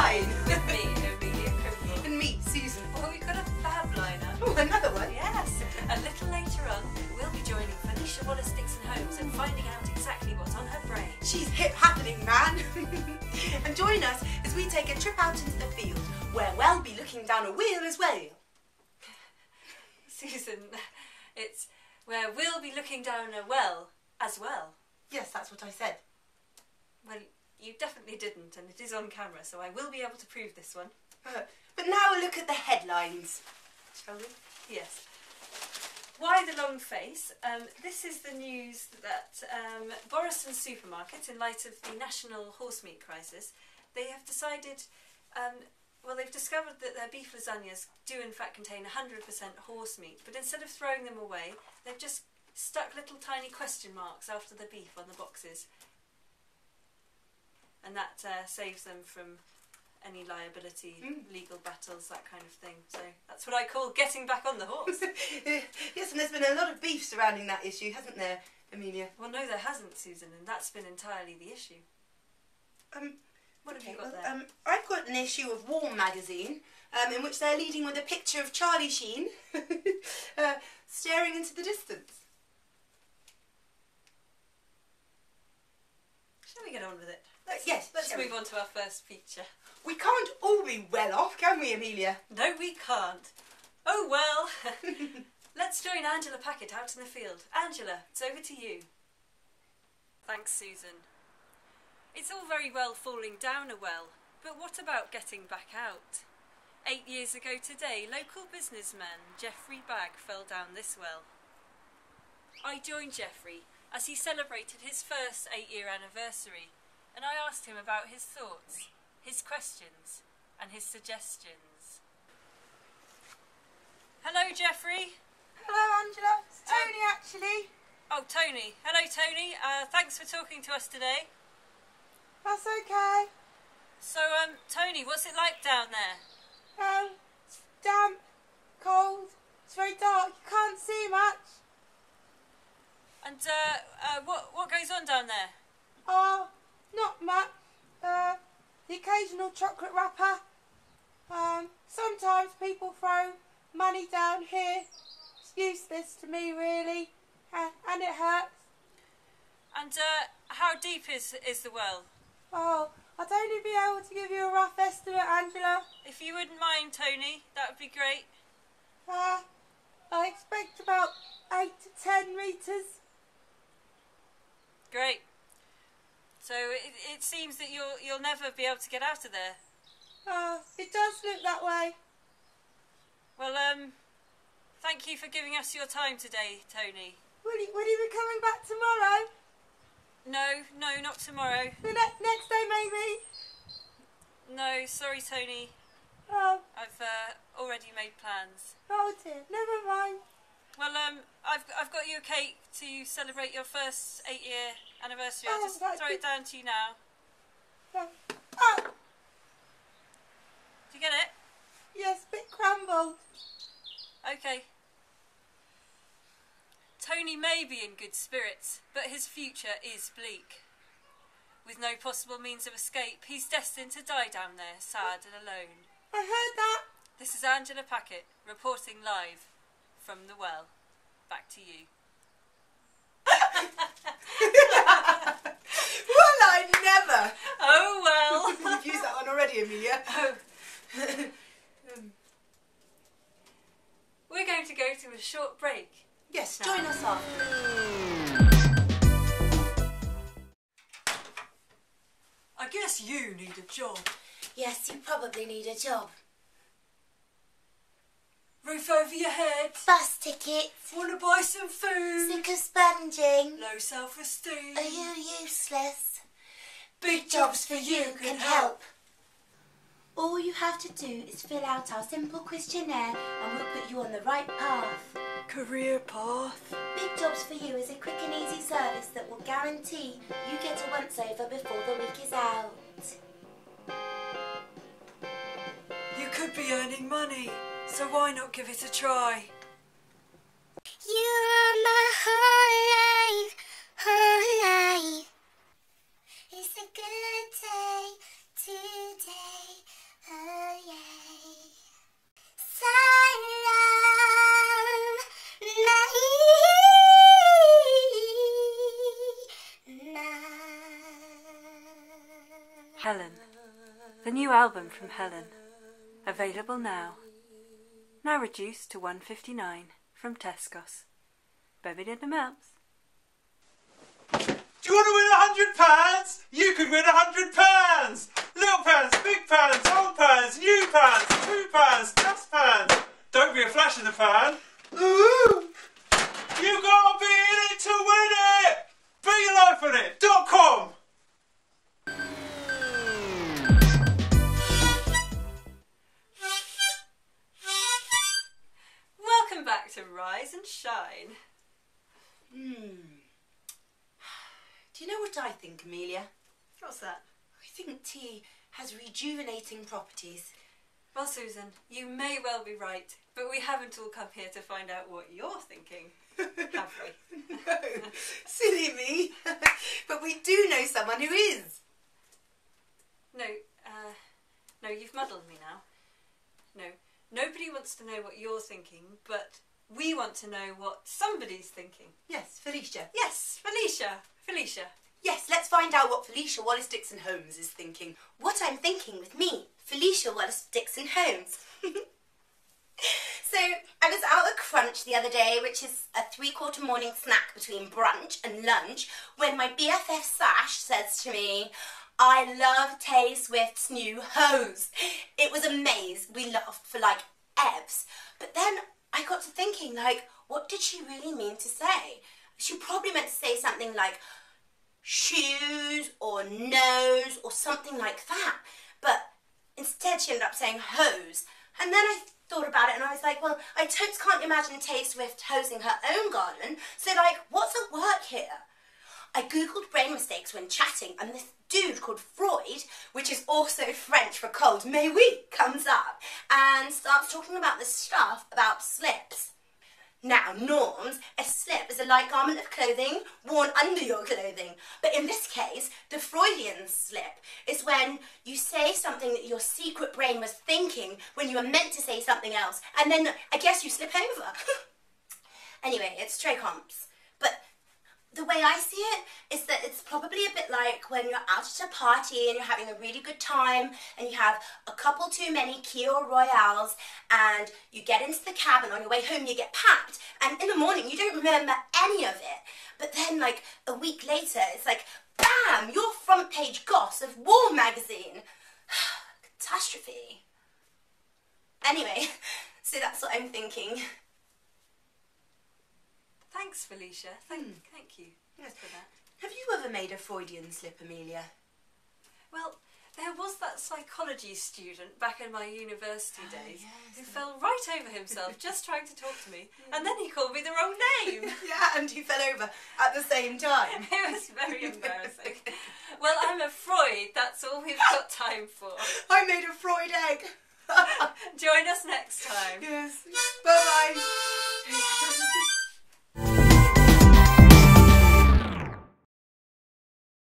line. With me, Emilia Crimble. And me, Susan. Oh, we've got a fab liner. Oh, another one. Yes. A little later on, we'll be joining Felicia Wallace-Dixon-Holmes and finding out exactly what's on her brain. She's hip happening, man. And join us as we take a trip out into the field, where we'll be looking down a wheel as well. Susan, it's where we'll be looking down a well as well. Yes, that's what I said. Well, you definitely didn't, and it is on camera, so I will be able to prove this one. But now a look at the headlines. Shall we? Yes. Why the long face? This is the news that Borison's supermarket, in light of the national horse meat crisis, they have decided, well, they've discovered that their beef lasagnas do in fact contain 100% horse meat, but instead of throwing them away, they've just stuck little tiny question marks after the beef on the boxes. And that saves them from any liability, legal battles, that kind of thing. So that's what I call getting back on the horse. Yes, and there's been a lot of beef surrounding that issue, hasn't there, Emilia? Well, no, there hasn't, Susan, and that's been entirely the issue. What have you got there? I've got an issue of Warm magazine, in which they're leading with a picture of Charlie Sheen staring into the distance. Shall we get on with it? Yes, Let's move on to our first feature. We can't all be well off, can we, Emilia? No, we can't. Oh, well. Let's join Angela Packett out in the field. Angela, it's over to you. Thanks, Susan. It's all very well falling down a well, but what about getting back out? 8 years ago today, local businessman Geoffrey Bagg fell down this well. I joined Geoffrey as he celebrated his first 8-year anniversary, and I asked him about his thoughts, his questions, and his suggestions. Hello, Geoffrey. Hello, Angela. It's Tony, actually. Oh, Tony. Hello, Tony. Thanks for talking to us today. That's okay. So, Tony, what's it like down there? It's damp, cold, it's very dark, you can't see much. And, what goes on down there? Not much. The occasional chocolate wrapper. Sometimes people throw money down here. It's useless to me, really, and it hurts. And, how deep is the well? Oh, I'd only be able to give you a rough estimate, Angela. If you wouldn't mind, Tony, that would be great. I expect about 8 to 10 metres. Great. So it seems that you'll never be able to get out of there. It does look that way. Well, thank you for giving us your time today, Tony. Will you be coming back tomorrow? No, not tomorrow. The next day, maybe? No, sorry, Tony. Oh. I've already made plans. Oh dear, never mind. Well, I've got you a cake to celebrate your first 8-year anniversary. I'll just throw it down to you now. Oh! Did you get it? Yes, bit crumbled. Okay. Tony may be in good spirits, but his future is bleak. With no possible means of escape, he's destined to die down there, sad and alone. I heard that. This is Angela Packett, reporting live from the well. Back to you. Well, I never. Oh, well. You've used that one already, Emilia. Oh. We're going to go to a short break. Yes, join us after. I guess you need a job. Yes, you probably need a job. Roof over your head. Bus ticket. Want to buy some food. Sick of sponging. Low self-esteem. Are you useless? Big jobs for you can help. All you have to do is fill out our simple questionnaire and we'll put you on the right path. Career path. Big Jobs for You is a quick and easy service that will guarantee you get a once-over before the week is out. You could be earning money, so why not give it a try? You are my whole life. It's a good day today. new album from Helen. Available now. Now reduced to £1.59 from Tesco's. Buried in the mouse. Do you want to win £100? You could win £100! Little pans, big pans, old pans, new pans, £2, just pans. Don't be a flash in the pan. Ooh! You gotta be in it to win it! BeLifeInIt.com. Welcome back to Rise and Shine. Do you know what I think, Amelia? What's that? I think tea has rejuvenating properties. Well, Susan, you may well be right, but we haven't all come here to find out what you're thinking, have we? No, silly me. But we do know someone who is. No, you've muddled me now. No, nobody wants to know what you're thinking, but we want to know what somebody's thinking. Yes, Felicia. Yes, Felicia. Yes, let's find out what Felicia Wallace-Dixon-Holmes is thinking. What I'm thinking with me, Felicia Wallace-Dixon-Holmes. So, I was out at Crunch the other day, which is a 3/4 morning snack between brunch and lunch, when my BFF Sash says to me, I love Taylor Swift's new hose. It was a maze. We laughed for like ebbs. But then I got to thinking, like, what did she really mean to say? She probably meant to say something like shoes or nose or something like that. But instead she ended up saying hose. And then I thought about it and I was like, well, I totes can't imagine Taylor Swift hosing her own garden. So, like, what's at work here? I googled brain mistakes when chatting and this dude called Freud, which is also French for cold, mais oui, comes up and starts talking about this stuff about slips. Now, norms, a slip is a light garment of clothing worn under your clothing. But in this case, the Freudian slip is when you say something that your secret brain was thinking when you were meant to say something else, and then I guess you slip over. Anyway, it's très comps. But the way I see it is that it's probably a bit like when you're out at a party and you're having a really good time and you have a couple too many Kia Royales and you get into the cab and on your way home you get packed and in the morning you don't remember any of it. But then like a week later it's like, bam, you're front page goss of War magazine. Catastrophe. Anyway, so that's what I'm thinking. Thanks, Felicia. Thank you for that. Have you ever made a Freudian slip, Amelia? Well, there was that psychology student back in my university days yes. who fell right over himself just trying to talk to me, and then he called me the wrong name. Yeah, and he fell over at the same time. It was very embarrassing. Well, I'm a Freud. That's all we've got time for. I made a Freud egg. Join us next time. Yes. Bye-bye.